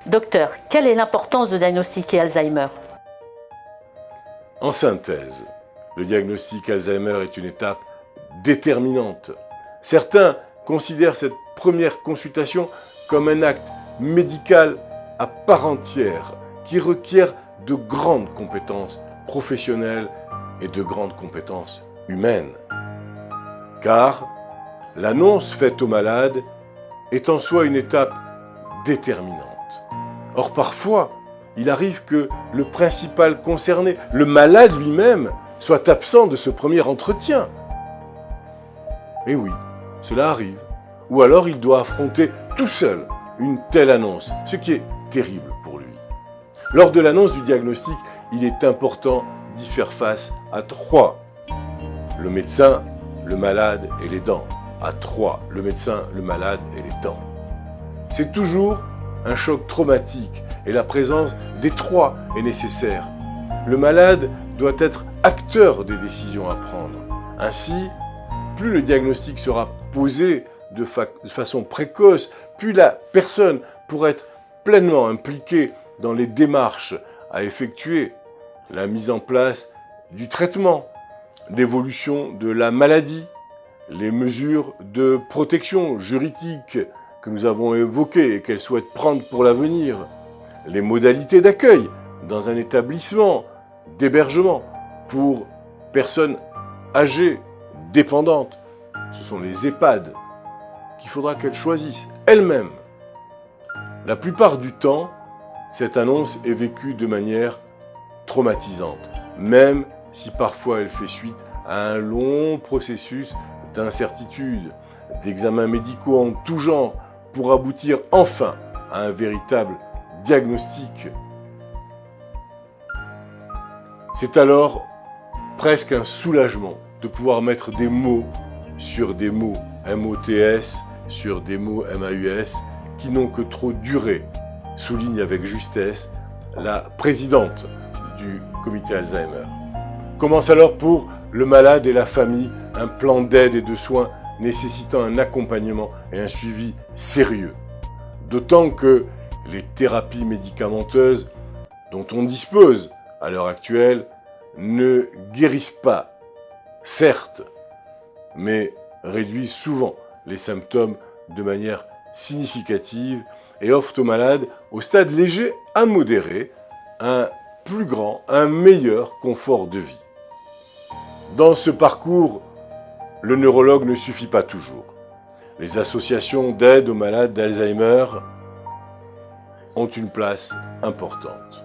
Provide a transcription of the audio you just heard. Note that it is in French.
Docteur, quelle est l'importance de diagnostiquer Alzheimer? En synthèse, le diagnostic Alzheimer est une étape déterminante. Certains considèrent cette première consultation comme un acte médical à part entière qui requiert de grandes compétences professionnelles et de grandes compétences humaines. Car l'annonce faite au malade est en soi une étape déterminante. Or parfois, il arrive que le principal concerné, le malade lui-même, soit absent de ce premier entretien. Et oui, cela arrive. Ou alors il doit affronter tout seul une telle annonce, ce qui est terrible pour lui. Lors de l'annonce du diagnostic, il est important d'y faire face à trois. Le médecin, le malade et les dents. À trois, le médecin, le malade et les dents. C'est toujours un choc traumatique et la présence des trois est nécessaire. Le malade doit être acteur des décisions à prendre. Ainsi, plus le diagnostic sera posé de façon précoce, plus la personne pourra être pleinement impliquée dans les démarches à effectuer, la mise en place du traitement, l'évolution de la maladie, les mesures de protection juridique que nous avons évoquées et qu'elle souhaite prendre pour l'avenir, les modalités d'accueil dans un établissement d'hébergement pour personnes âgées, dépendantes. Ce sont les EHPAD qu'il faudra qu'elle choisisse elle-même. La plupart du temps, cette annonce est vécue de manière traumatisante, même si parfois elle fait suite à un long processus d'incertitude, d'examens médicaux en tout genre pour aboutir enfin à un véritable diagnostic. C'est alors presque un soulagement de pouvoir mettre des mots sur des mots MOTS, sur des mots MAUS, qui n'ont que trop duré, souligne avec justesse la présidente du comité Alzheimer. Commence alors pour le malade et la famille un plan d'aide et de soins nécessitant un accompagnement et un suivi sérieux. D'autant que les thérapies médicamenteuses dont on dispose à l'heure actuelle ne guérissent pas, certes, mais réduisent souvent les symptômes de manière significative et offrent aux malades, au stade léger à modéré, un plus grand, un meilleur confort de vie. Dans ce parcours, le neurologue ne suffit pas toujours. Les associations d'aide aux malades d'Alzheimer ont une place importante.